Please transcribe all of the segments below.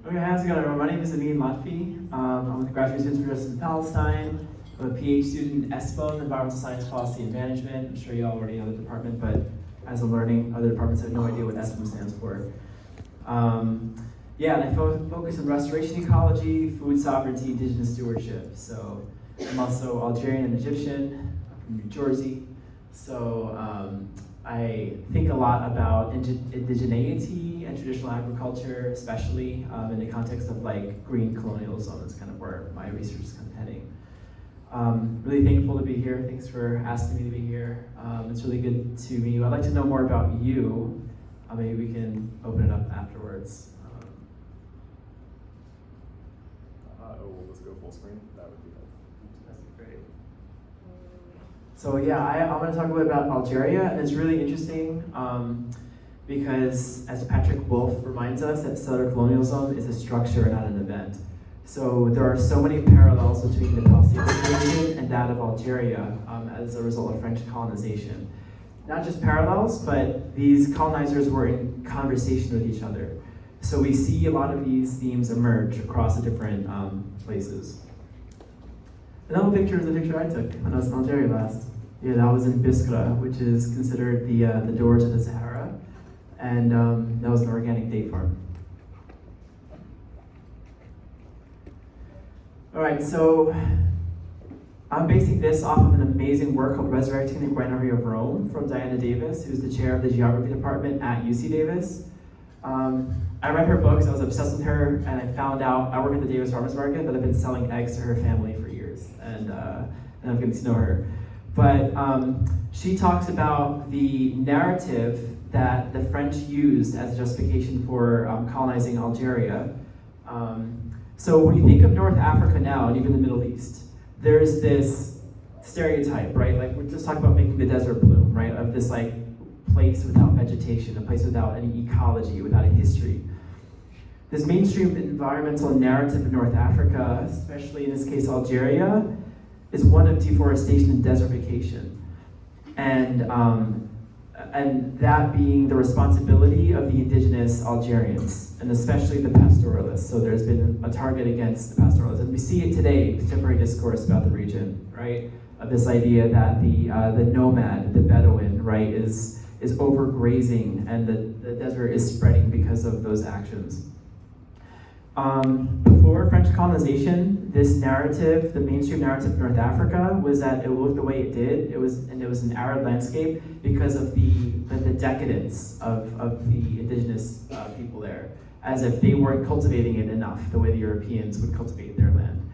Okay, how's it going? My name is Amin Lotfi. I'm with the Graduate Students University in Palestine. I'm a PhD student in ESPO, in Environmental Science Policy and Management. I'm sure you all already know the department, but as I'm learning, other departments have no idea what ESPO stands for. And I focus on restoration ecology, food sovereignty, indigenous stewardship. So I'm also Algerian and Egyptian. I'm from New Jersey. So I think a lot about indigeneity and traditional agriculture, especially in the context of like green colonialism. That's kind of where my research is kind of heading. Really thankful to be here. Thanks for asking me to be here. It's really good to meet you. I'd like to know more about you. Maybe we can open it up afterwards. Let's go full screen. That would be helpful. That's great. So yeah, I'm going to talk a bit about Algeria, and it's really interesting because, as Patrick Wolf reminds us, that settler colonialism is a structure, not an event. So there are so many parallels between the Palestinian region and that of Algeria as a result of French colonization. Not just parallels, but these colonizers were in conversation with each other. So we see a lot of these themes emerge across the different places. Another picture is the picture I took when I was in Algeria last. Yeah, that was in Biskra, which is considered the door to the Sahara, and that was an organic date farm. All right, so I'm basing this off of an amazing work called Resurrecting the Granary of Rome from Diana Davis, who's the chair of the geography department at UC Davis. I read her books, I was obsessed with her, and I found out, I work at the Davis Farmers Market, that I've been selling eggs to her family for years, and I'm getting to know her. But she talks about the narrative that the French used as a justification for colonizing Algeria. So when you think of North Africa now, and even the Middle East, there's this stereotype, right? Like we're just talking about making the desert bloom, right? Of this like place without vegetation, a place without any ecology, without a history. This mainstream environmental narrative in North Africa, especially in this case Algeria, is one of deforestation and desertification. And that being the responsibility of the indigenous Algerians, and especially the pastoralists. So there's been a target against the pastoralists. And we see it today in contemporary discourse about the region, right? Of this idea that the nomad, the Bedouin, right, is overgrazing, and the desert is spreading because of those actions. Before French colonization, this narrative, the mainstream narrative of North Africa, was that it looked the way it did. It was an arid landscape because of the decadence of the indigenous people there, as if they weren't cultivating it enough the way the Europeans would cultivate their land.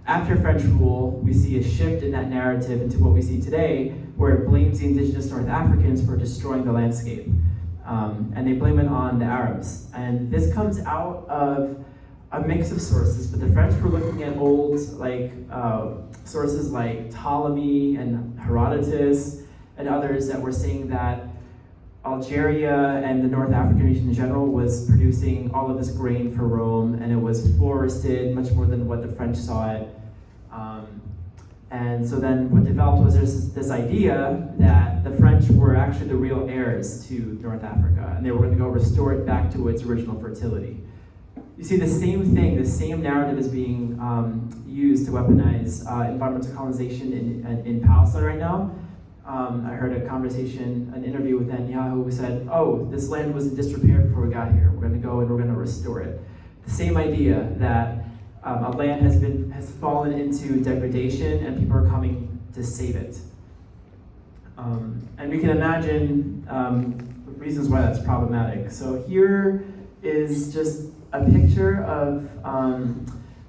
After French rule, we see a shift in that narrative into what we see today, where it blames the indigenous North Africans for destroying the landscape. And they blame it on the Arabs. And this comes out of a mix of sources, but the French were looking at old sources like Ptolemy and Herodotus and others that were saying that Algeria and the North African region in general was producing all of this grain for Rome, and it was forested much more than what the French saw it. And so then what developed was this idea that the French were actually the real heirs to North Africa, and they were going to go restore it back to its original fertility. You see the same thing, the same narrative is being used to weaponize environmental colonization in Palestine right now. I heard an interview with Netanyahu who said, oh, this land was in disrepair before we got here. We're going to go and we're going to restore it. The same idea that a land has fallen into degradation and people are coming to save it. And we can imagine reasons why that's problematic. So here is just a picture of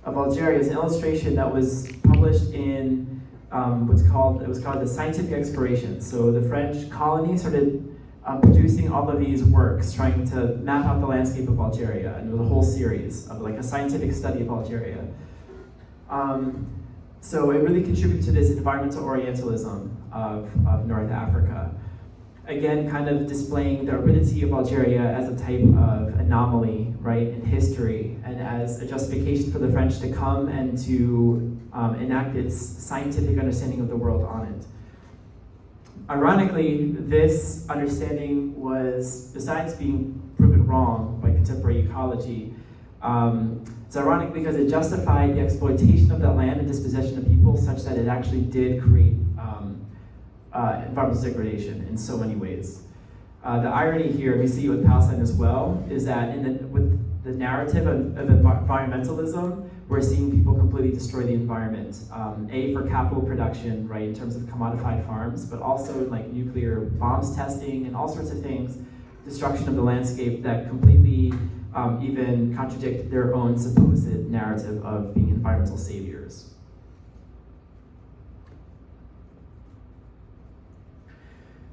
Algeria. It's an illustration that was published in it was called the scientific exploration. So the French colony started producing all of these works, trying to map out the landscape of Algeria, and there was a whole series of like a scientific study of Algeria. So it really contributed to this environmental Orientalism of North Africa. Again, kind of displaying the aridity of Algeria as a type of anomaly, right, in history, and as a justification for the French to come and to enact its scientific understanding of the world on it. Ironically, this understanding was, besides being proven wrong by contemporary ecology, It's ironic because it justified the exploitation of that land and dispossession of people such that it actually did create environmental degradation in so many ways. The irony here, we see it with Palestine as well, is that with the narrative of environmentalism, we're seeing people completely destroy the environment. For capital production, right, in terms of commodified farms, but also like nuclear bombs testing and all sorts of things, destruction of the landscape that completely even contradict their own supposed narrative of being environmental saviors.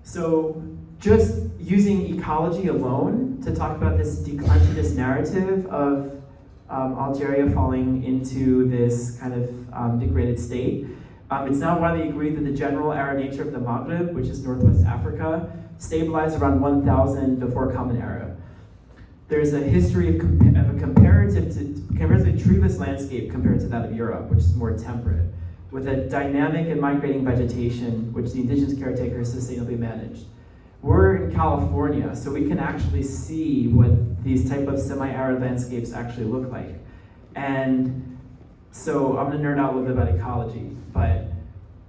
So just using ecology alone to talk about this declensionist narrative of Algeria falling into this kind of degraded state, it's now widely agreed that the general arid nature of the Maghreb, which is Northwest Africa, stabilized around 1000 before Common Era. There's a history of a comparatively treeless landscape compared to that of Europe, which is more temperate, with a dynamic and migrating vegetation, which the indigenous caretakers sustainably managed. We're in California, so we can actually see what these type of semi-arid landscapes actually look like. And so I'm gonna nerd out a little bit about ecology, but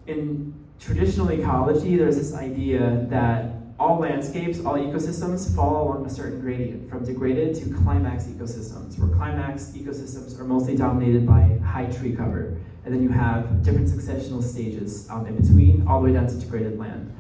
in traditional ecology, there's this idea that all landscapes, all ecosystems fall along a certain gradient, from degraded to climax ecosystems, where climax ecosystems are mostly dominated by high tree cover. And then you have different successional stages in between, all the way down to degraded land.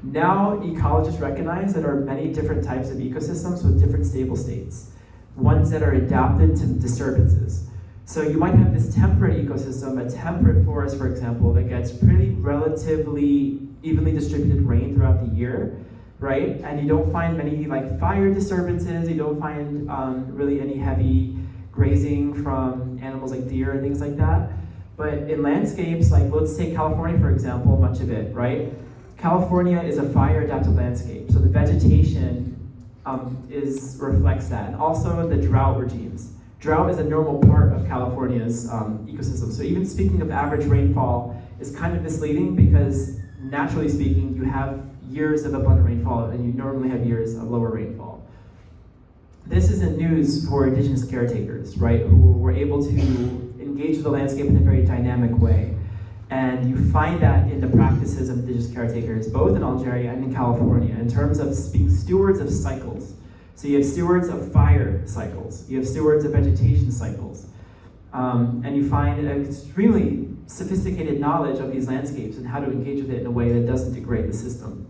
Now, ecologists recognize that there are many different types of ecosystems with different stable states, ones that are adapted to disturbances. So you might have this temperate ecosystem, a temperate forest, for example, that gets pretty relatively evenly distributed rain throughout the year, right? And you don't find many like fire disturbances, you don't find really any heavy grazing from animals like deer and things like that. But in landscapes, like let's take California for example, much of it, right? California is a fire-adapted landscape, so the vegetation reflects that. And also the drought regimes. Drought is a normal part of California's ecosystem. So even speaking of average rainfall is kind of misleading because naturally speaking, you have years of abundant rainfall and you normally have years of lower rainfall. This isn't news for indigenous caretakers, right, who were able to engage with the landscape in a very dynamic way. And you find that in the practices of indigenous caretakers, both in Algeria and in California, in terms of being stewards of cycles. So you have stewards of fire cycles, you have stewards of vegetation cycles, and you find an extremely sophisticated knowledge of these landscapes and how to engage with it in a way that doesn't degrade the system.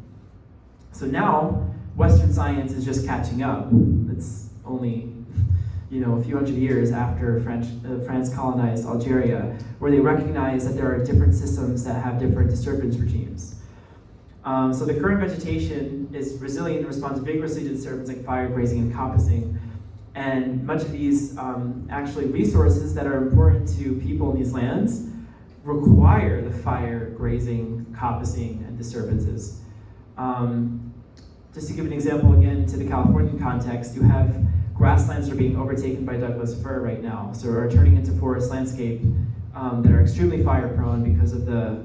So now, Western science is just catching up. It's only a few hundred years after France colonized Algeria, where they recognize that there are different systems that have different disturbance regimes. So the current vegetation is resilient and responds vigorously to disturbance like fire, grazing, and coppicing. And much of these actually resources that are important to people in these lands require the fire, grazing, coppicing, and disturbances. Just to give an example again to the Californian context, you have grasslands that are being overtaken by Douglas fir right now, so are turning into forest landscape that are extremely fire prone because of the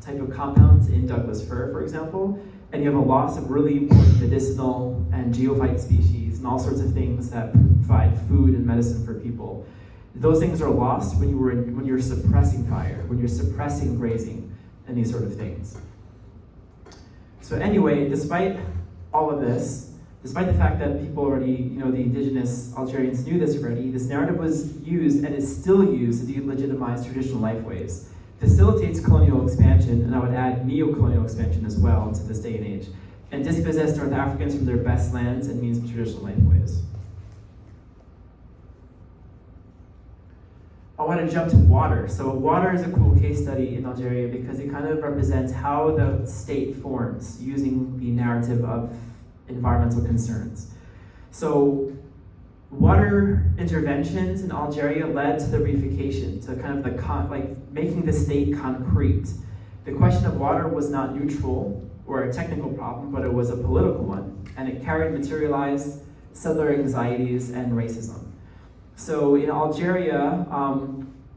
type of compounds in Douglas fir, for example, and you have a loss of really important medicinal and geophyte species and all sorts of things that provide food and medicine for people. Those things are lost when you're suppressing fire, when you're suppressing grazing and these sort of things. So anyway, despite all of this, despite the fact that people already, the indigenous Algerians knew this already, this narrative was used and is still used to delegitimize traditional lifeways. Facilitates colonial expansion, and I would add neo-colonial expansion as well to this day and age, and dispossess North Africans from their best lands and means of traditional lifeways. I want to jump to water. So water is a cool case study in Algeria because it kind of represents how the state forms using the narrative of environmental concerns. So water interventions in Algeria led to the reification, to kind of making the state concrete. The question of water was not neutral or a technical problem, but it was a political one, and it carried materialized settler anxieties and racism. So in Algeria,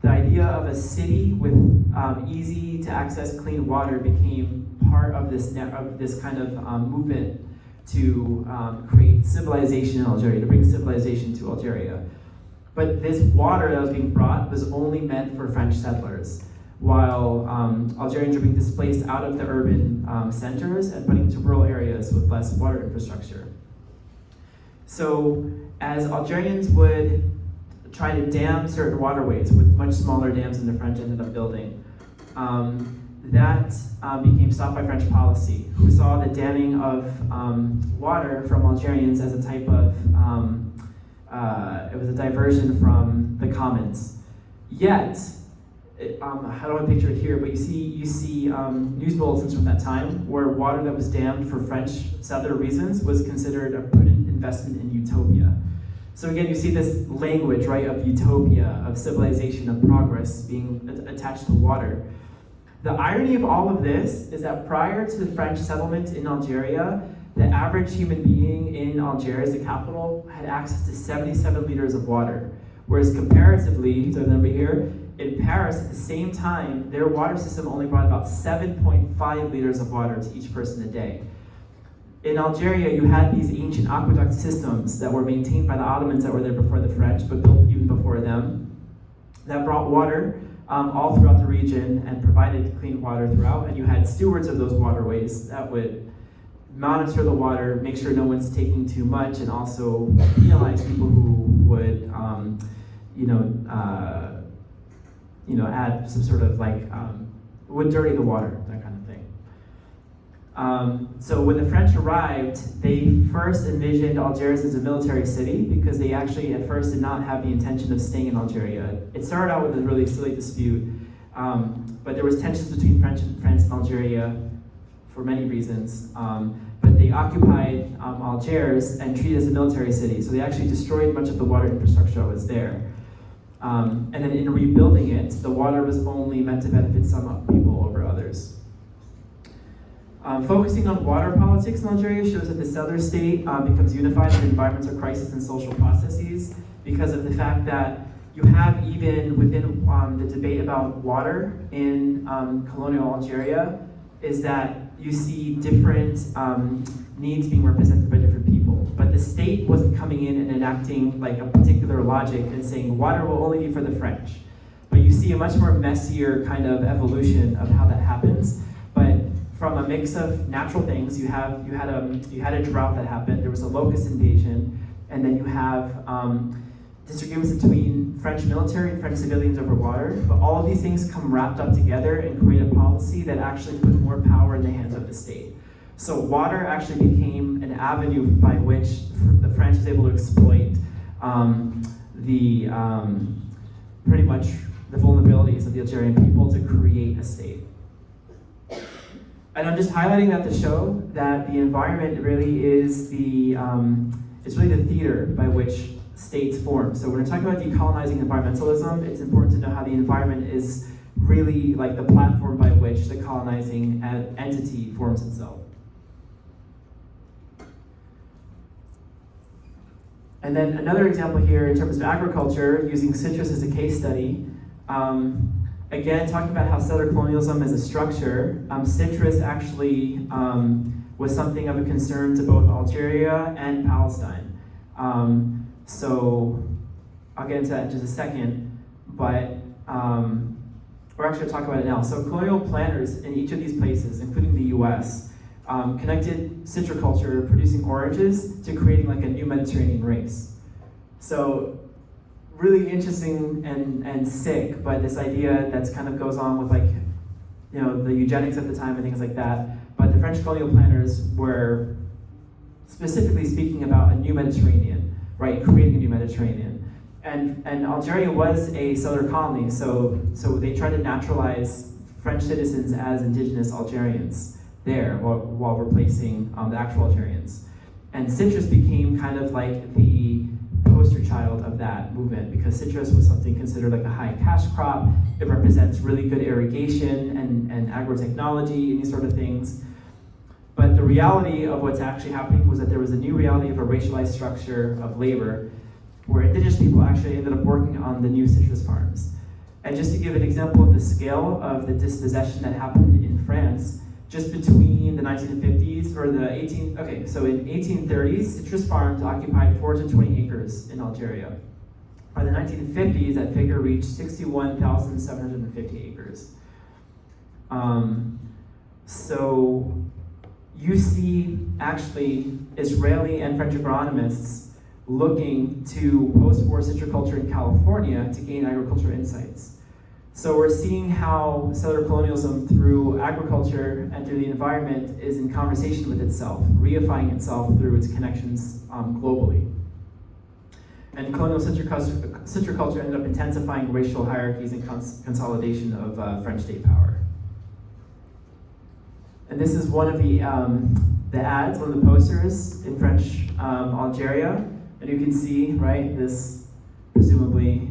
the idea of a city with easy to access clean water became part of this kind of movement to create civilization in Algeria, to bring civilization to Algeria. But this water that was being brought was only meant for French settlers, while Algerians were being displaced out of the urban centers and put into rural areas with less water infrastructure. So as Algerians would try to dam certain waterways with much smaller dams than the French ended up building, that became stopped by French policy, who saw the damming of water from Algerians as a type of, it was a diversion from the commons. Yet, I don't want to picture it here, but you see news bulletins from that time where water that was dammed for French settler reasons was considered a prudent investment in utopia. So again, you see this language, right, of utopia, of civilization, of progress being attached to water. The irony of all of this is that prior to the French settlement in Algeria, the average human being in Algiers, the capital, had access to 77 liters of water. Whereas comparatively, so the number here, in Paris at the same time, their water system only brought about 7.5 liters of water to each person a day. In Algeria, you had these ancient aqueduct systems that were maintained by the Ottomans that were there before the French, but built even before them, that brought water all throughout the region and provided clean water throughout. And you had stewards of those waterways that would monitor the water, make sure no one's taking too much, and also penalize people who would, add some sort of would dirty the water, that kind of thing. So when the French arrived, they first envisioned Algiers as a military city because they actually at first did not have the intention of staying in Algeria. It started out with a really silly dispute, but there was tensions between France and Algeria for many reasons. But they occupied Algiers and treated it as a military city, so they actually destroyed much of the water infrastructure that was there. And then in rebuilding it, the water was only meant to benefit some people over others. Focusing on water politics in Algeria shows that the settler state becomes unified in environmental crisis and social processes because of the fact that you have even within the debate about water in colonial Algeria is that you see different needs being represented by different people. But the state wasn't coming in and enacting like a particular logic and saying water will only be for the French. But you see a much more messier kind of evolution of how that happens. But from a mix of natural things, you had a drought that happened, there was a locust invasion, and then you have disagreements between French military and French civilians over water, but all of these things come wrapped up together and create a policy that actually put more power in the hands of the state. So water actually became an avenue by which the French was able to exploit pretty much the vulnerabilities of the Algerian people to create a state. And I'm just highlighting that to show that the environment really is it's really the theater by which states form. So when we're talking about decolonizing environmentalism, it's important to know how the environment is really like the platform by which the colonizing entity forms itself. And then another example here in terms of agriculture, using citrus as a case study. Again, talking about how settler colonialism as a structure, citrus actually was something of a concern to both Algeria and Palestine. So I'll get into that in just a second, but we're actually going to talk about it now. So colonial planters in each of these places, including the US, connected citriculture, producing oranges, to creating like a new Mediterranean race. So really interesting and sick, but this idea that's kind of goes on with the eugenics at the time and things like that. But the French colonial planners were specifically speaking about a new Mediterranean, right? Creating a new Mediterranean. And Algeria was a settler colony, so they tried to naturalize French citizens as indigenous Algerians there while replacing the actual Algerians. And citrus became kind of like the poster child of that movement because citrus was something considered like a high cash crop. It represents really good irrigation and agrotechnology and these sort of things. But the reality of what's actually happening was that there was a new reality of a racialized structure of labor where indigenous people actually ended up working on the new citrus farms. And just to give an example of the scale of the dispossession that happened in France, just between the 1950s, or so in 1830s, citrus farms occupied 420 acres in Algeria. By the 1950s, that figure reached 61,750 acres. So you see actually Israeli and French agronomists looking to post-war citriculture in California to gain agricultural insights. So we're seeing how settler colonialism through agriculture and through the environment is in conversation with itself, reifying itself through its connections globally. And colonial citriculture ended up intensifying racial hierarchies and consolidation of French state power. And this is one of the ads, one of the posters in French Algeria. And you can see, right, this presumably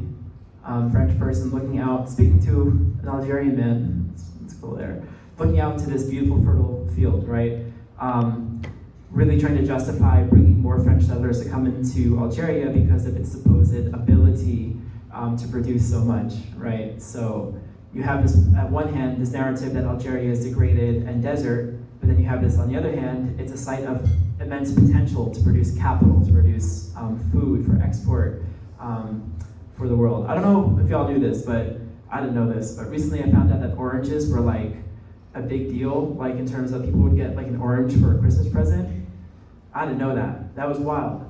French person looking out, speaking to an Algerian man, it's cool there, looking out to this beautiful fertile field, right? Really trying to justify bringing more French settlers to come into Algeria because of its supposed ability to produce so much, right? So you have this, at one hand, this narrative that Algeria is degraded and desert, but then you have this, on the other hand, it's a site of immense potential to produce capital, to produce food for export for the world. I don't know if y'all knew this, but I didn't know this, but recently I found out that oranges were like a big deal, like in terms of people would get like an orange for a Christmas present. I didn't know that. That was wild.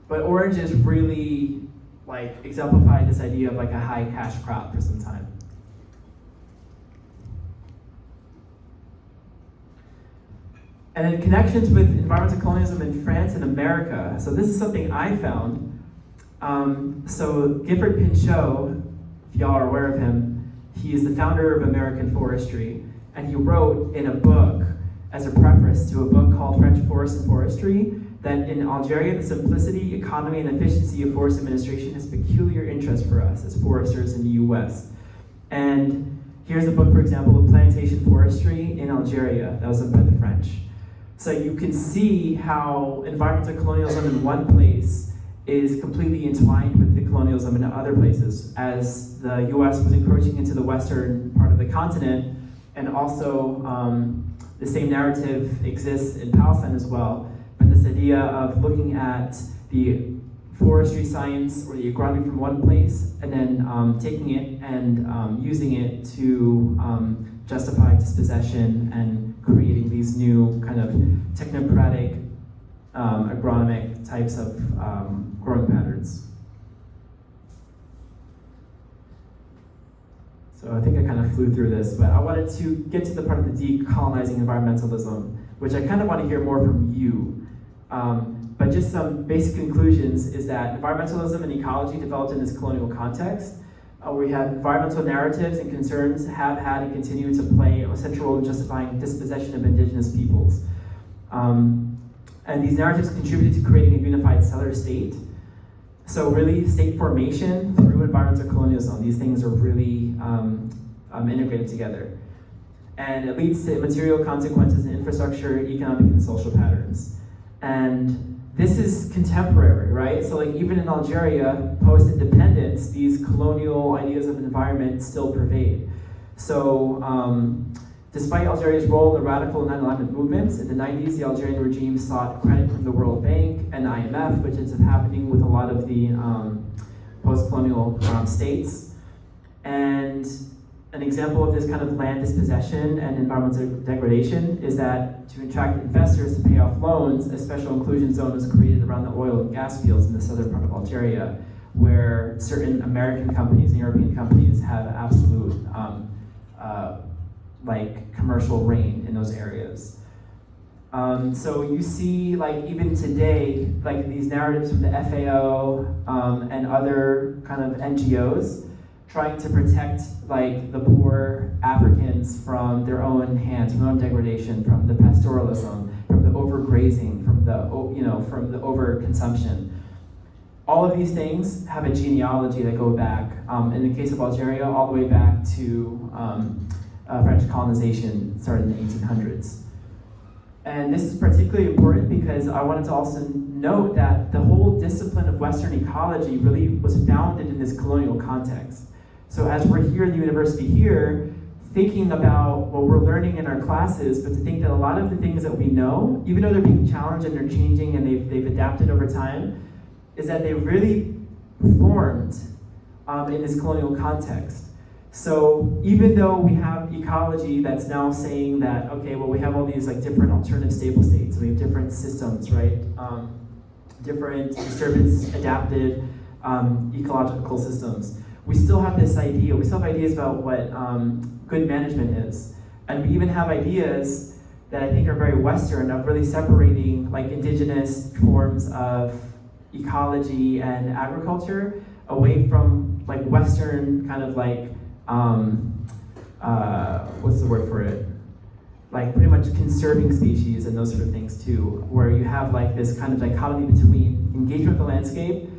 But oranges really like exemplified this idea of like a high cash crop for some time. And then connections with environmental colonialism in France and America. So this is something I found. So Gifford Pinchot, if y'all are aware of him, he is the founder of American Forestry, and he wrote in a book as a preface to a book called French Forest and Forestry that in Algeria, the simplicity, economy, and efficiency of forest administration has peculiar interest for us as foresters in the US. And here's a book, for example, of plantation forestry in Algeria that was done by the French. So you can see how environmental colonialism in one place is completely entwined with the colonialism in other places, as the US was encroaching into the western part of the continent, and also the same narrative exists in Palestine as well, but this idea of looking at the forestry science or the agronomy from one place, and then taking it and using it to justify dispossession and creating these new kind of technocratic agronomic types of growing patterns. So I think I kind of flew through this, but I wanted to get to the part of the decolonizing environmentalism, which I kind of want to hear more from you. But just some basic conclusions is that environmentalism and ecology developed in this colonial context. We have environmental narratives and concerns have had and continue to play a central role in justifying dispossession of indigenous peoples. And these narratives contributed to creating a unified settler state. So really, state formation through environmental colonialism, these things are really integrated together. And it leads to material consequences in infrastructure, economic, and social patterns. And this is contemporary, right? So like even in Algeria, post-independence, these colonial ideas of environment still pervade. So despite Algeria's role in the radical non-alignment movements, in the 90s, the Algerian regime sought credit from the World Bank and IMF, which ends up happening with a lot of the post-colonial states. And an example of this kind of land dispossession and environmental degradation is that to attract investors to pay off loans, a special inclusion zone was created around the oil and gas fields in the southern part of Algeria, where certain American companies and European companies have absolute like commercial reign in those areas. So you see, like even today, like these narratives from the FAO and other kind of NGOs trying to protect like the poor Africans from their own hands, from their own degradation, from the pastoralism, from the overgrazing, from the overconsumption. All of these things have a genealogy that go back, in the case of Algeria, all the way back to French colonization started in the 1800s. And this is particularly important because I wanted to also note that the whole discipline of Western ecology really was founded in this colonial context. So as we're here in the university here, thinking about what we're learning in our classes, but to think that a lot of the things that we know, even though they're being challenged and they're changing and they've adapted over time, is that they really formed in this colonial context. So even though we have ecology that's now saying that, okay, well, we have all these like different alternative stable states, we have different systems, right? Different disturbance adapted ecological systems. We still have this idea, we still have ideas about what good management is. And we even have ideas that I think are very Western of really separating like indigenous forms of ecology and agriculture away from like Western kind of like, what's the word for it? Like pretty much conserving species and those sort of things too, where you have like this kind of dichotomy between engagement with the landscape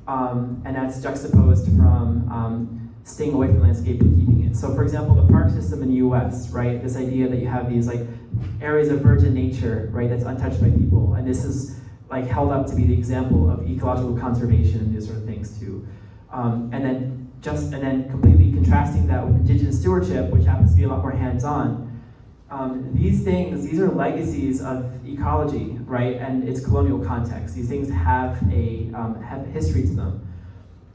and that's juxtaposed from staying away from the landscape and keeping it. So for example, the park system in the US, right? This idea that you have these like areas of virgin nature, right? That's untouched by people. And this is like held up to be the example of ecological conservation and these sort of things too. And then completely contrasting that with indigenous stewardship, which happens to be a lot more hands-on. These are legacies of ecology, right? And its colonial context. These things have have history to them.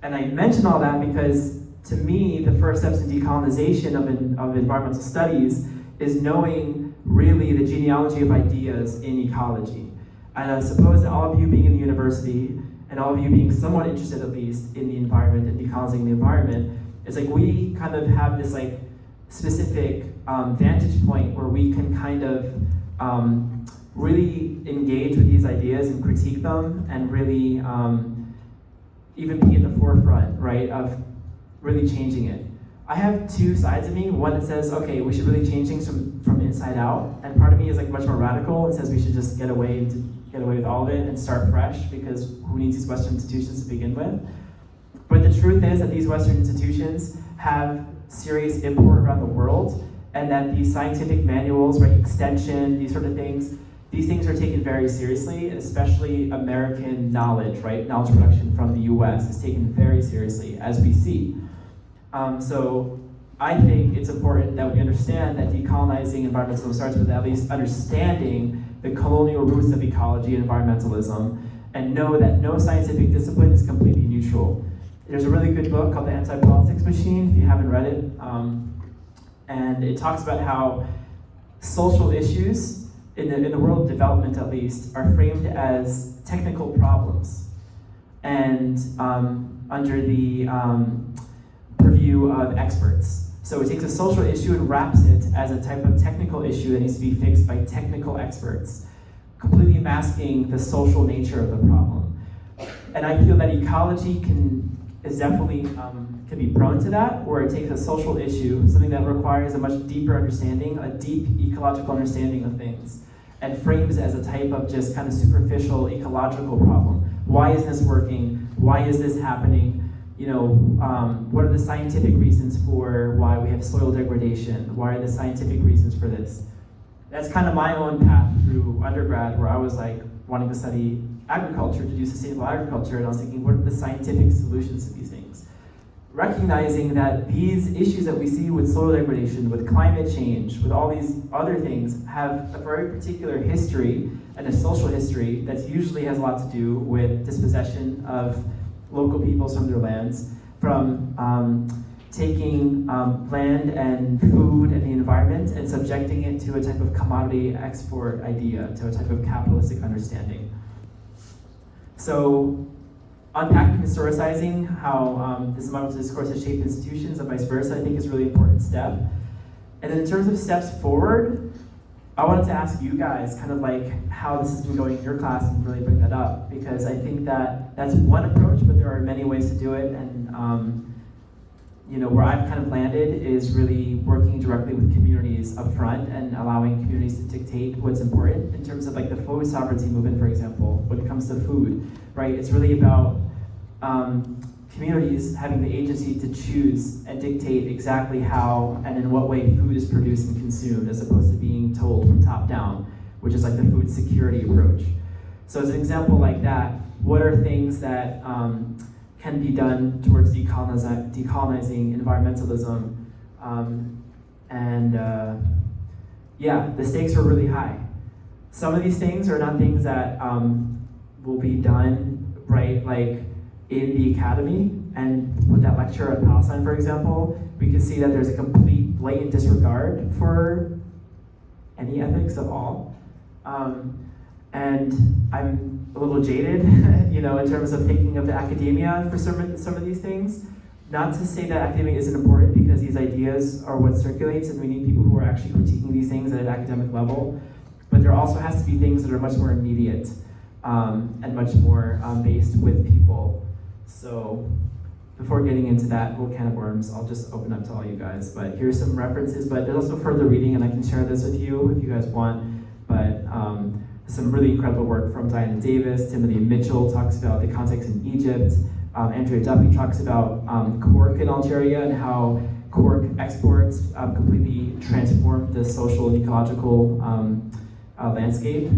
And I mention all that because to me, the first steps in decolonization of environmental studies is knowing really the genealogy of ideas in ecology. And I suppose that all of you being in the university and all of you being somewhat interested at least in the environment and decolonizing the environment, it's like we kind of have this like specific vantage point where we can kind of really engage with these ideas and critique them and really even be in the forefront, right, of really changing it. I have two sides of me. One that says, okay, we should really change things from inside out, and part of me is like much more radical and says we should just get away with all of it and start fresh because who needs these Western institutions to begin with? But the truth is that these Western institutions have serious import around the world, and that these scientific manuals, right, extension, these sort of things, these things are taken very seriously, especially American knowledge, right? Knowledge production from the US is taken very seriously, as we see. So I think it's important that we understand that decolonizing environmentalism starts with at least understanding the colonial roots of ecology and environmentalism, and know that no scientific discipline is completely neutral. There's a really good book called The Anti-Politics Machine, if you haven't read it, and it talks about how social issues, in the world of development at least, are framed as technical problems, and under the purview of experts. So it takes a social issue and wraps it as a type of technical issue that needs to be fixed by technical experts, completely masking the social nature of the problem. And I feel that ecology can be prone to that, where it takes a social issue, something that requires a much deeper understanding, a deep ecological understanding of things, and frames it as a type of just kind of superficial ecological problem. Why is this working? Why is this happening? You know, what are the scientific reasons for why we have soil degradation? Why are the scientific reasons for this? That's kind of my own path through undergrad, where I was like wanting to study agriculture, to do sustainable agriculture, and I was thinking, what are the scientific solutions to these things? Recognizing that these issues that we see with soil degradation, with climate change, with all these other things, have a very particular history and a social history that usually has a lot to do with dispossession of local peoples from their lands, from taking land and food and the environment and subjecting it to a type of commodity export idea, to a type of capitalistic understanding. So, unpacking and historicizing how this environmental discourse has shaped institutions and vice versa, I think is a really important step. And then in terms of steps forward, I wanted to ask you guys kind of like how this has been going in your class and really bring that up, because I think that that's one approach, but there are many ways to do it. And you know, where I've kind of landed is really working directly with communities up front and allowing communities to dictate what's important in terms of like the food sovereignty movement, for example, when it comes to food, right? It's really about communities having the agency to choose and dictate exactly how and in what way food is produced and consumed, as opposed to being told from top down, which is like the food security approach. So as an example like that, what are things that can be done towards decolonizing environmentalism, And yeah, the stakes are really high. Some of these things are not things that will be done, right, like in the academy. And with that lecture on Palestine, for example, we can see that there's a complete blatant disregard for any ethics at all. And I'm a little jaded, you know, in terms of thinking of the academia for some of these things. Not to say that academia isn't important, because these ideas are what circulates, and we need people who are actually critiquing these things at an academic level. But there also has to be things that are much more immediate and much more based with people. So before getting into that little can of worms, I'll just open up to all you guys. But here's some references, but there's also further reading, and I can share this with you if you guys want. But some really incredible work from Diana Davis. Timothy Mitchell talks about the context in Egypt. Andrea Duffy talks about cork in Algeria and how cork exports completely transformed the social and ecological landscape.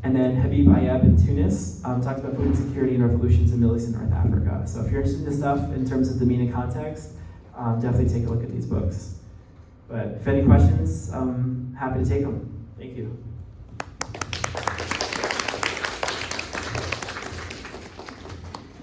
And then Habib Ayeb in Tunis talks about food insecurity and revolutions in Middle East and North Africa. So if you're interested in this stuff in terms of the MENA context, definitely take a look at these books. But if any questions, I'm happy to take them. Thank you.